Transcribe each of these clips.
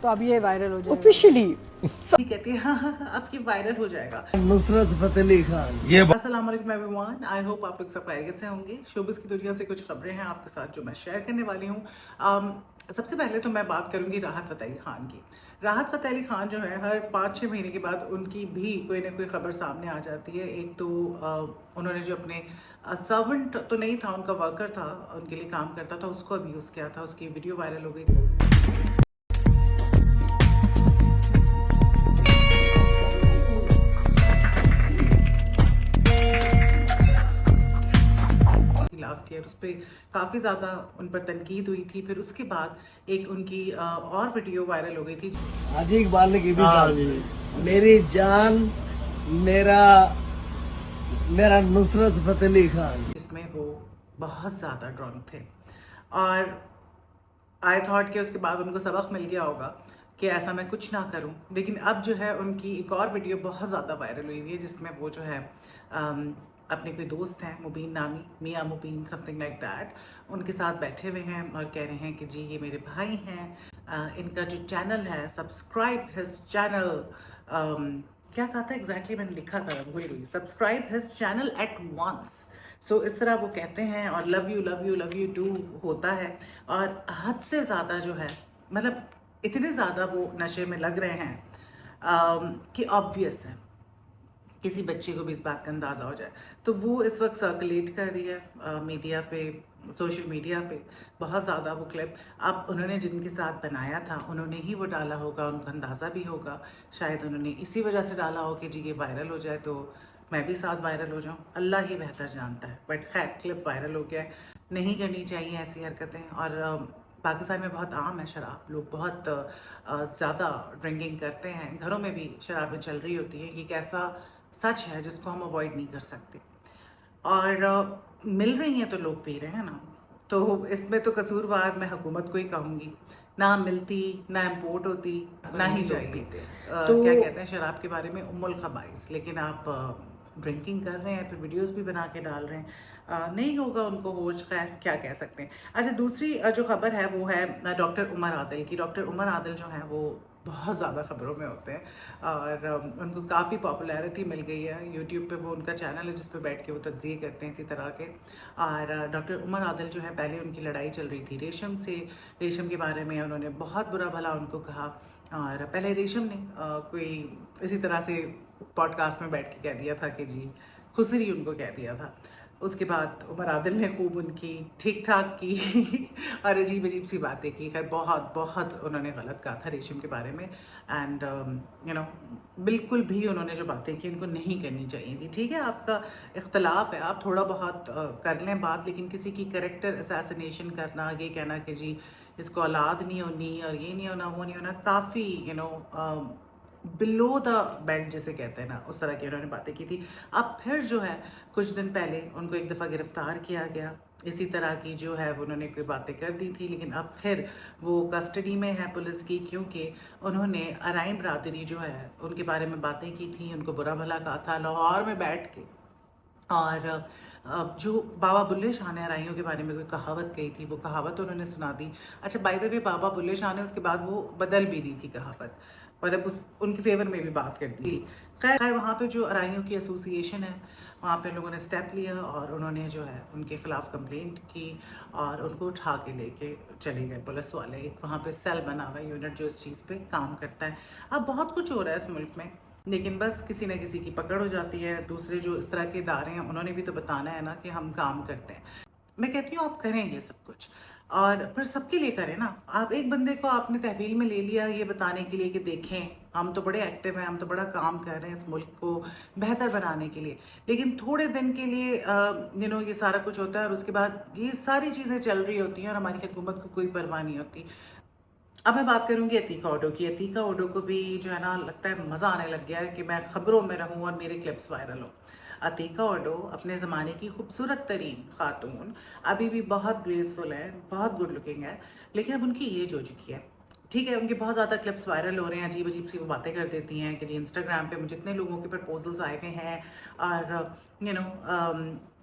तो अब ये वायरल हो जाएगा ऑफिशियली। कहती है हाँ, आपकी वायरल हो जाएगा। नुसरत फतेह अली खान। अस्सलाम वालेकुम एवरीवन, आई होप आप लोग सब खैरियत से होंगे। शोबिस की दुनिया से कुछ खबरें हैं आपके साथ जो मैं शेयर करने वाली हूँ। सबसे पहले तो मैं बात करूँगी राहत फ़तेह अली खान की। राहत फ़तेह अली खान जो है हर 5-6 महीने के बाद उनकी भी कोई ना कोई खबर सामने आ जाती है। एक तो उन्होंने जो अपने सर्वेंट तो नहीं था, उनका वर्कर था, उनके लिए काम करता था, उसको अब्यूज़ किया था, उसकी वीडियो वायरल हो गई थी। लास्ट ईयर उस पर काफ़ी ज़्यादा उन पर तनकीद हुई थी। फिर उसके बाद एक उनकी और वीडियो वायरल हो गई थी। आज इकबाल ने की भी मेरी जान मेरा नुसरत फतेह अली खान, जिसमें वो बहुत ज़्यादा ड्रंक थे और आई थॉट कि उसके बाद उनको सबक मिल गया होगा कि ऐसा मैं कुछ ना करूं। लेकिन अब जो है उनकी एक और वीडियो बहुत ज़्यादा वायरल हुई हुई है जिसमें वो जो है अपने कोई दोस्त हैं मुबीन नामी, मियाँ मुबीन समथिंग लाइक दैट, उनके साथ बैठे हुए हैं और कह रहे हैं कि जी ये मेरे भाई हैं, इनका जो चैनल है सब्सक्राइब हिज चैनल, क्या कहा था एग्जैक्टली मैंने लिखा था भूल गई, subscribe his channel at once. So इस तरह वो कहते हैं और love you love you love you too होता है। और हद से ज़्यादा जो है मतलब इतने ज़्यादा वो नशे में लग रहे हैं कि ऑब्वियस है किसी बच्चे को भी इस बात का अंदाज़ा हो जाए। तो वो इस वक्त सर्कुलेट कर रही है मीडिया पे, सोशल मीडिया पे बहुत ज़्यादा वो क्लिप। अब उन्होंने जिनके साथ बनाया था उन्होंने ही वो डाला होगा, उनको अंदाज़ा भी होगा, शायद उन्होंने इसी वजह से डाला हो कि जी ये वायरल हो जाए तो मैं भी साथ वायरल हो जाऊँ, अल्लाह ही बेहतर जानता है। बट खैर क्लिप वायरल हो गया है, नहीं करनी चाहिए ऐसी हरकतें। और पाकिस्तान में बहुत आम है शराब, लोग बहुत ज़्यादा ड्रिंकिंग करते हैं, घरों में भी शराबें चल रही होती हैं, ये कैसा सच है जिसको हम अवॉइड नहीं कर सकते। और मिल रही हैं तो लोग पी रहे हैं ना, तो इसमें तो कसूरवार मैं हुकूमत को ही कहूँगी। ना मिलती, ना इम्पोर्ट होती, ना ही लोग पीते। तो क्या कहते हैं शराब के बारे में उम्मुल खबाइस, लेकिन आप ड्रिंकिंग कर रहे हैं फिर वीडियोस भी बना के डाल रहे हैं, नहीं होगा उनको होश, खैर क्या कह सकते हैं। अच्छा दूसरी जो खबर है वो है डॉक्टर उमर आदिल की। डॉक्टर उमर आदिल जो है वो बहुत ज़्यादा खबरों में होते हैं और उनको काफ़ी पॉपुलैरिटी मिल गई है। यूट्यूब पे वो उनका चैनल है जिस पे बैठ के वो तज्ज़िये करते हैं इसी तरह के। और डॉक्टर उमर आदिल जो है पहले उनकी लड़ाई चल रही थी रेशम से, रेशम के बारे में उन्होंने बहुत बुरा भला उनको कहा। और पहले रेशम ने कोई इसी तरह से पॉडकास्ट में बैठ के कह दिया था कि जी खुसरी उनको कह दिया था। उसके बाद उमर आदिल ने खूब उनकी ठीक ठाक की और अजीब अजीब सी बातें की। खैर बहुत बहुत उन्होंने गलत कहा था रेशम के बारे में एंड यू नो बिल्कुल भी उन्होंने जो बातें की उनको नहीं करनी चाहिए थी। ठीक है आपका इख्तलाफ है, आप थोड़ा बहुत कर लें बात, लेकिन किसी की कैरेक्टर असैसिनेशन करना, ये कहना कि जी इसको औलाद नहीं होनी और ये नहीं होना वो नहीं होना, काफ़ी you know below the belt जिसे कहते हैं ना, उस तरह की उन्होंने बातें की थी। अब फिर जो है कुछ दिन पहले उनको एक दफ़ा गिरफ्तार किया गया, इसी तरह की जो है वो उन्होंने कोई बातें कर दी थी। लेकिन अब फिर वो कस्टडी में है पुलिस की, क्योंकि उन्होंने अराइन बरादरी जो है उनके बारे में बातें की थी, उनको बुरा भला कहा था लाहौर में बैठ के। और जो बाबा बुल्ले शाह ने अराइयों के बारे में कोई कहावत कही थी, वो कहावत उन्होंने सुना दी। अच्छा बाय द वे बाबा बुल्ले शाह ने उसके बाद वो बदल भी दी थी कहावत, मतलब उस उनके फेवर में भी बात कर दी। खैर वहाँ पे जो अराइयों की एसोसिएशन है वहाँ पे लोगों ने स्टेप लिया और उन्होंने जो है उनके ख़िलाफ़ कंप्लेंट की और उनको उठा के लेके चले गए पुलिस वाले। एक वहाँ पे सेल बना हुआ यूनिट जो इस चीज़ पे काम करता है। अब बहुत कुछ हो रहा है इस मुल्क में, लेकिन बस किसी न किसी की पकड़ हो जाती है। दूसरे जो इस तरह के इदारे हैं उन्होंने भी तो बताना है ना कि हम काम करते हैं। मैं कहती हूँ आप करें ये सब कुछ और फिर सबके लिए करें ना। आप एक बंदे को आपने तहवील में ले लिया ये बताने के लिए कि देखें हम तो बड़े एक्टिव हैं, हम तो बड़ा काम कर रहे हैं इस मुल्क को बेहतर बनाने के लिए, लेकिन थोड़े दिन के लिए यू नो ये सारा कुछ होता है और उसके बाद ये सारी चीज़ें चल रही होती हैं और हमारी हुकूमत को कोई परवाह नहीं होती। अब मैं बात करूंगी अतीका ओडो की। अतीका ओडो को भी जो है ना लगता है मज़ा आने लग गया है कि मैं ख़बरों में रहूं और मेरे क्लिप्स वायरल हो। अतीका ओडो अपने ज़माने की खूबसूरत तरीन खातून, अभी भी बहुत ग्रेसफुल है, बहुत गुड लुकिंग है, लेकिन अब उनकी एज हो चुकी है। ठीक है उनके बहुत ज़्यादा क्लिप्स वायरल हो रहे हैं, अजीब अजीब सी वो बातें कर देती हैं कि जी इंस्टाग्राम पे मुझे इतने लोगों के प्रपोजल्स आए हुए हैं और यू नो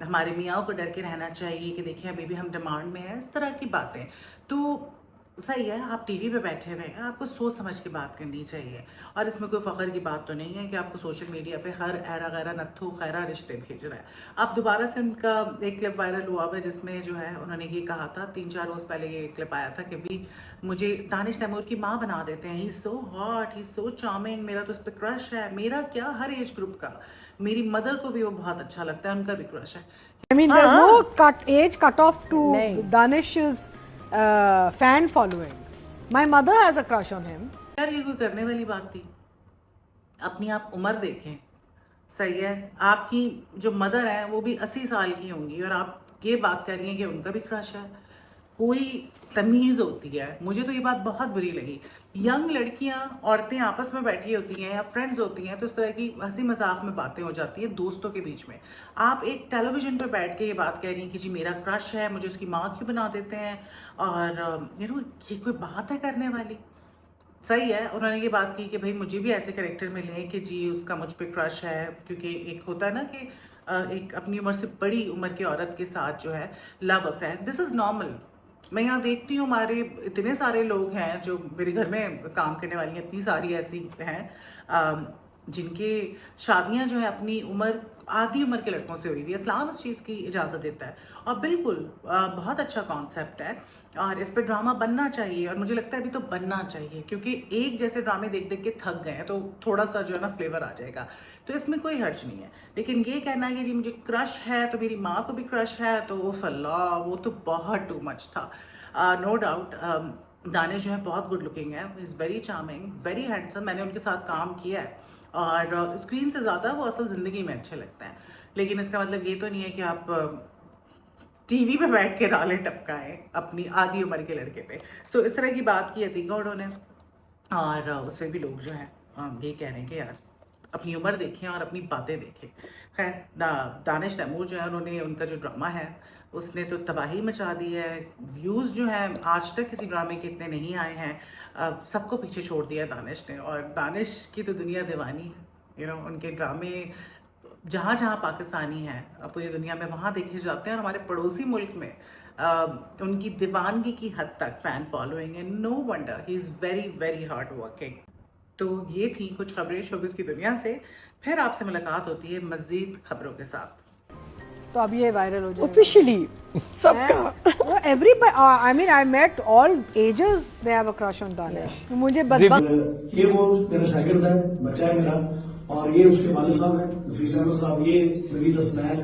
हमारे मियाँ को डर के रहना चाहिए कि देखिए अभी भी हम डिमांड में हैं, इस तरह की बातें। तो सही है, आप टीवी पे बैठे हुए हैं, आपको सोच समझ के बात करनी चाहिए। और इसमें कोई फ़ख्र की बात तो नहीं है कि आपको सोशल मीडिया पे हर ऐरा गैरा नत्थू खैरा रिश्ते भेज रहा है। अब दोबारा से उनका एक क्लिप वायरल हुआ है जिसमें जो है उन्होंने ये कहा था, 3-4 रोज़ पहले ये क्लिप आया था कि भी मुझे दानिश तैमूर की माँ बना देते हैं, he is so hot, he is so charming, मेरा तो उस पर क्रश है। मेरा क्या, हर एज ग्रुप का, मेरी मदर को भी वो बहुत अच्छा लगता है, उनका भी क्रश है। I mean, there's no age cut off to नहीं। Danish's fan following. My mother has a crush on him. यार ये कोई करने वाली बात थी? अपनी आप उम्र देखें, सही है, आपकी जो मदर है वो भी 80 साल की होंगी और आप ये बात कर रही हैं कि उनका भी क्रश है। कोई तमीज़ होती है। मुझे तो ये बात बहुत बुरी लगी। यंग लड़कियां, औरतें आपस में बैठी होती हैं या फ्रेंड्स होती हैं तो इस तरह की हंसी मजाक में बातें हो जाती हैं दोस्तों के बीच में। आप एक टेलीविज़न पर बैठ के ये बात कह रही हैं कि जी मेरा क्रश है, मुझे उसकी माँ क्यों बना देते हैं, और ये कोई बात है करने वाली? सही है, उन्होंने ये बात की कि भाई मुझे भी ऐसे कैरेक्टर मिले हैं कि जी उसका मुझ पे क्रश है, क्योंकि एक होता है ना कि एक अपनी उम्र से बड़ी उम्र की औरत के साथ जो है love affair, this is normal. मैं यहाँ देखती हूँ हमारे इतने सारे लोग हैं जो मेरे घर में काम करने वाली हैं, इतनी सारी ऐसी हैं जिनके शादियाँ जो है अपनी उम्र, आधी उम्र के लड़कों से हुई हुई है। इस्लाम इस चीज़ की इजाज़त देता है और बिल्कुल बहुत अच्छा कॉन्सेप्ट है और इस पर ड्रामा बनना चाहिए और मुझे लगता है अभी तो बनना चाहिए, क्योंकि एक जैसे ड्रामे देख देख के थक गए हैं तो थोड़ा सा जो है ना फ्लेवर आ जाएगा, तो इसमें कोई हर्ज नहीं है। लेकिन ये कहना है कि जी मुझे क्रश है तो मेरी माँ को भी क्रश है, तो वो फल्ला, वो तो बहुत टू मच था। नो डाउट दानिश जो है बहुत गुड लुकिंग है, is very charming, very handsome. मैंने उनके साथ काम किया है और स्क्रीन से ज़्यादा वो असल ज़िंदगी में अच्छे लगते हैं। लेकिन इसका मतलब ये तो नहीं है कि आप टीवी पे बैठ के रालें टपकाएं अपनी आधी उम्र के लड़के पे। सो इस तरह की बात की अतीक गौड़ ने और उस पर भी लोग जो है ये कह रहे हैं कि यार अपनी उम्र देखें और अपनी बातें देखें। खैर दानिश तैमूर जो है उन्होंने, उनका जो ड्रामा है उसने तो तबाही मचा दी है। व्यूज़ जो हैं आज तक किसी ड्रामे के इतने नहीं आए हैं, सबको पीछे छोड़ दिया दानिश ने। और दानिश की तो दुनिया दीवानी है, उनके ड्रामे जहाँ जहाँ पाकिस्तानी हैं पूरी दुनिया में वहाँ देखे जाते हैं और हमारे पड़ोसी मुल्क में उनकी दीवानगी की हद तक फ़ैन फॉलोइंग है। No wonder he is very very hard working. तो ये थी कुछ खबरें शोबिस की दुनिया से। फिर आपसे मुलाकात होती है मज़ीद खबरों के साथ। तो अब ये वायरल हो जाएगा ऑफिशियली सबका। Everybody, I mean, I met all ages. They have a crush on Danish. मुझे ये वो मेरा शागिर्द है, बच्चा है मेरा, और ये उसके वालिद साहब हैं, नफीस अहमद साहब, ये नवीद अस्मैल।